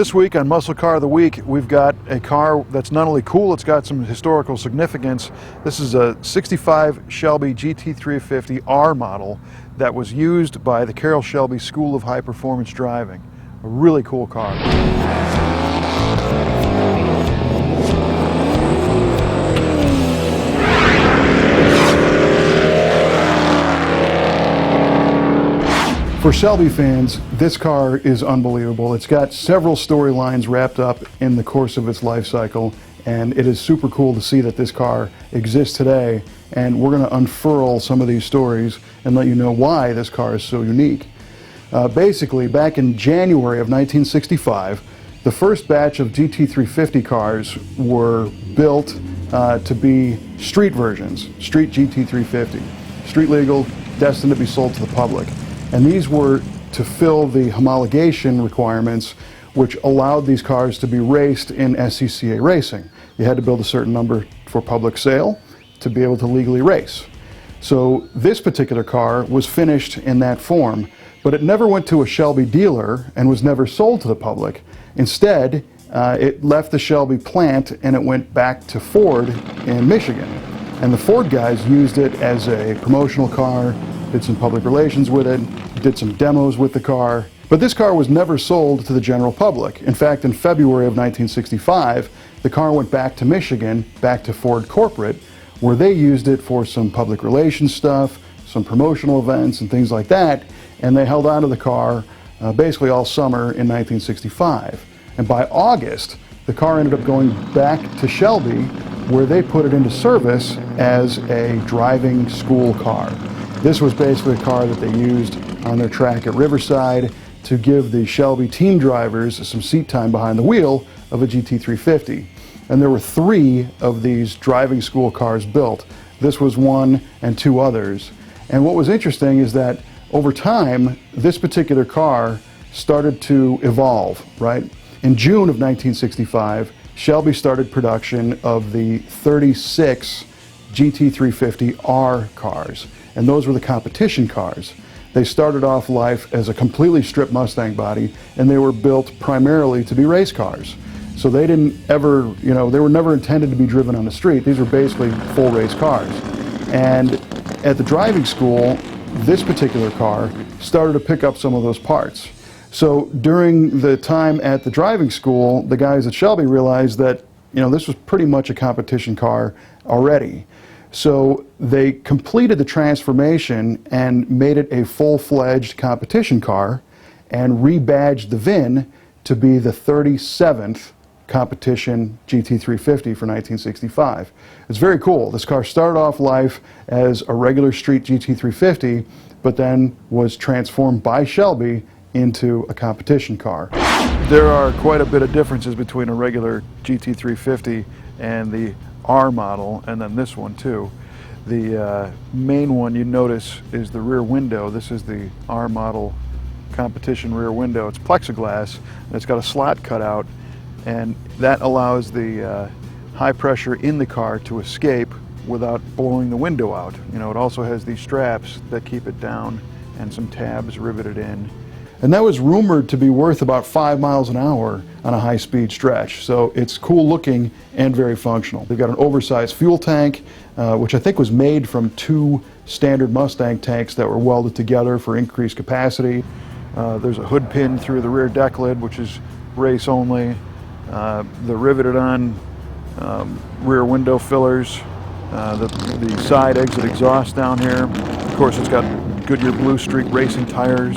This week on Muscle Car of the Week, we've got a car that's not only cool, it's got some historical significance. This is a 65 Shelby GT350 R model that was used by the Carroll Shelby School of High Performance Driving. A really cool car. For Shelby fans, this car is unbelievable. It's got several storylines wrapped up in the course of its life cycle, and it is super cool to see that this car exists today. And we're going to unfurl some of these stories and let you know why this car is so unique. Basically, back in January of 1965, the first batch of GT350 cars were built to be street versions, street GT350, street legal, destined to be sold to the public. And these were to fill the homologation requirements which allowed these cars to be raced in SCCA racing. You had to build a certain number for public sale to be able to legally race. So this particular car was finished in that form, but it never went to a Shelby dealer and was never sold to the public. Instead, it left the Shelby plant and it went back to Ford in Michigan. And the Ford guys used it as a promotional car, did some public relations with it, did some demos with the car. But this car was never sold to the general public. In fact, in February of 1965, the car went back to Michigan, back to Ford Corporate, where they used it for some public relations stuff, some promotional events and things like that, and they held on to the car basically all summer in 1965. And by August, the car ended up going back to Shelby, where they put it into service as a driving school car. This was basically a car that they used on their track at Riverside to give the Shelby team drivers some seat time behind the wheel of a GT350. And there were 3 of these driving school cars built. This was one and 2 others. And what was interesting is that over time, this particular car started to evolve, right? In June of 1965, Shelby started production of the 36 GT350R cars. And those were the competition cars. They started off life as a completely stripped Mustang body, and they were built primarily to be race cars. So they didn't ever, they were never intended to be driven on the street. These were basically full race cars. And at the driving school, this particular car started to pick up some of those parts. So during the time at the driving school, the guys at Shelby realized that, this was pretty much a competition car already. So they completed the transformation and made it a full-fledged competition car and rebadged the VIN to be the 37th competition GT350 for 1965. It's very cool. This car started off life as a regular street GT350, but then was transformed by Shelby into a competition car. There are quite a bit of differences between a regular GT350 and the R model, and then this one too. The main one you notice is the rear window. This is the R model competition rear window. It's plexiglass, and it's got a slot cut out, and that allows the high pressure in the car to escape without blowing the window out. It also has these straps that keep it down and some tabs riveted in. And that was rumored to be worth about 5 miles an hour on a high-speed stretch. So it's cool looking and very functional. They've got an oversized fuel tank, which I think was made from 2 standard Mustang tanks that were welded together for increased capacity. There's a hood pin through the rear deck lid, which is race only. The riveted on rear window fillers, the side exit exhaust down here. Of course, it's got Goodyear Blue Streak racing tires.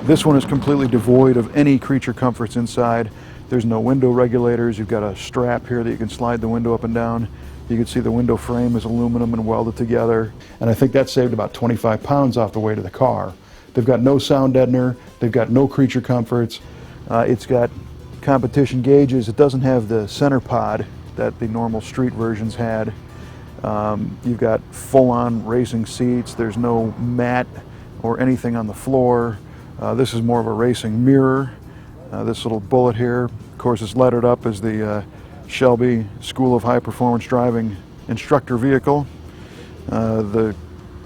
This one is completely devoid of any creature comforts inside. There's no window regulators. You've got a strap here that you can slide the window up and down. You can see the window frame is aluminum and welded together. And I think that saved about 25 pounds off the weight of the car. They've got no sound deadener. They've got no creature comforts. It's got competition gauges. It doesn't have the center pod that the normal street versions had. You've got full-on racing seats. There's no mat or anything on the floor. This is more of a racing mirror. This little bullet here, of course, is lettered up as the Shelby School of High Performance Driving instructor vehicle. The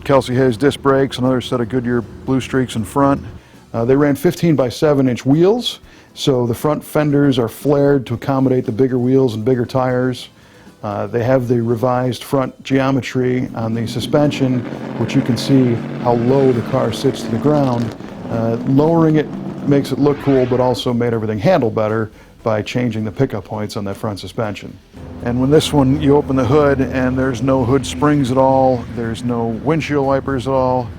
Kelsey Hayes disc brakes, another set of Goodyear Blue Streaks in front. They ran 15 by 7-inch wheels, so the front fenders are flared to accommodate the bigger wheels and bigger tires. They have the revised front geometry on the suspension, which you can see how low the car sits to the ground. Lowering it makes it look cool, but also made everything handle better by changing the pickup points on that front suspension. And when this one, you open the hood and there's no hood springs at all, there's no windshield wipers at all,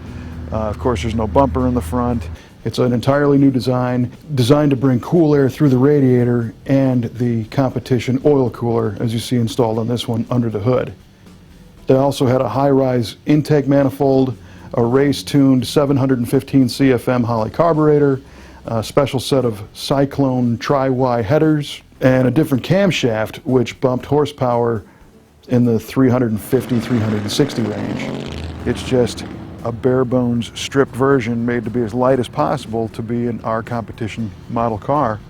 of course there's no bumper in the front. It's an entirely new design, designed to bring cool air through the radiator and the competition oil cooler, as you see installed on this one, under the hood. They also had a high-rise intake manifold, a race-tuned 715 CFM Holley carburetor, a special set of Cyclone Tri-Y headers, and a different camshaft which bumped horsepower in the 350-360 range. It's just a bare-bones stripped version made to be as light as possible to be an R competition model car.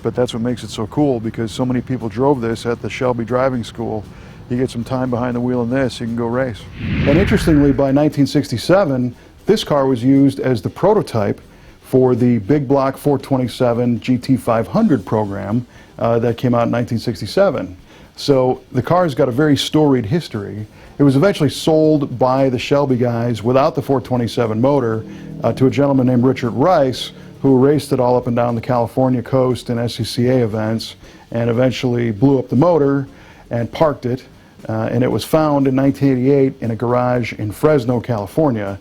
But that's what makes it so cool, because so many people drove this at the Shelby driving school. You get some time behind the wheel in this, you can go race. And interestingly, by 1967, this car was used as the prototype for the big block 427 GT500 program that came out in 1967. So the car's got a very storied history. It was eventually sold by the Shelby guys without the 427 motor to a gentleman named Richard Rice, who raced it all up and down the California coast in SCCA events, and eventually blew up the motor and parked it. And it was found in 1988 in a garage in Fresno, California,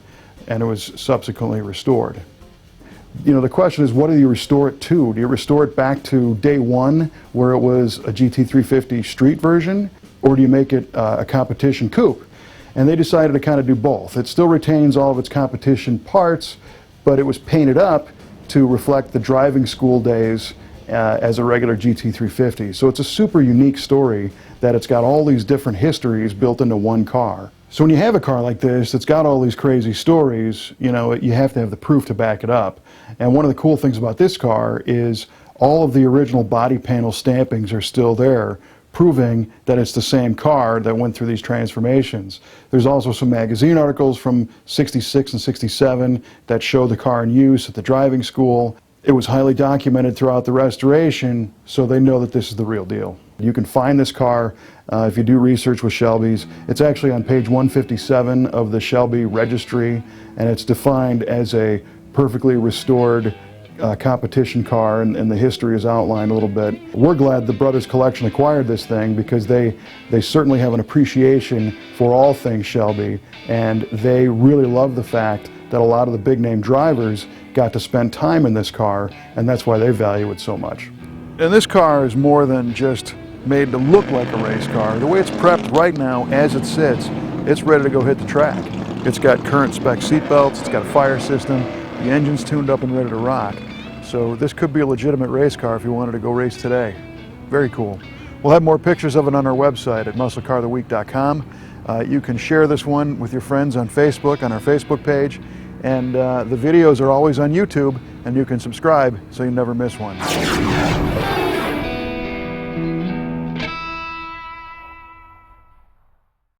and it was subsequently restored. You know, the question is, what do you restore it to? Do you restore it back to day one, where it was a GT350 street version, or do you make it a competition coupe? And they decided to kind of do both. It still retains all of its competition parts, but it was painted up to reflect the driving school days as a regular GT350. So it's a super unique story that it's got all these different histories built into one car. So when you have a car like this that's got all these crazy stories, you know, you have to have the proof to back it up. And one of the cool things about this car is all of the original body panel stampings are still there, proving that it's the same car that went through these transformations. There's also some magazine articles from '66 and '67 that show the car in use at the driving school. It was highly documented throughout the restoration, so they know that this is the real deal. You can find this car if you do research with Shelby's. It's actually on page 157 of the Shelby registry, and it's defined as a perfectly restored competition car, and the history is outlined a little bit. We're glad the Brothers Collection acquired this thing, because they certainly have an appreciation for all things Shelby, and they really love the fact that a lot of the big name drivers got to spend time in this car, and that's why they value it so much. And this car is more than just made to look like a race car. The way it's prepped right now, as it sits, it's ready to go hit the track. It's got current spec seat belts, it's got a fire system, the engine's tuned up and ready to rock. So this could be a legitimate race car if you wanted to go race today. Very cool. We'll have more pictures of it on our website at musclecaroftheweek.com. You can share this one with your friends on Facebook, on our Facebook page, and the videos are always on YouTube, and you can subscribe so you never miss one.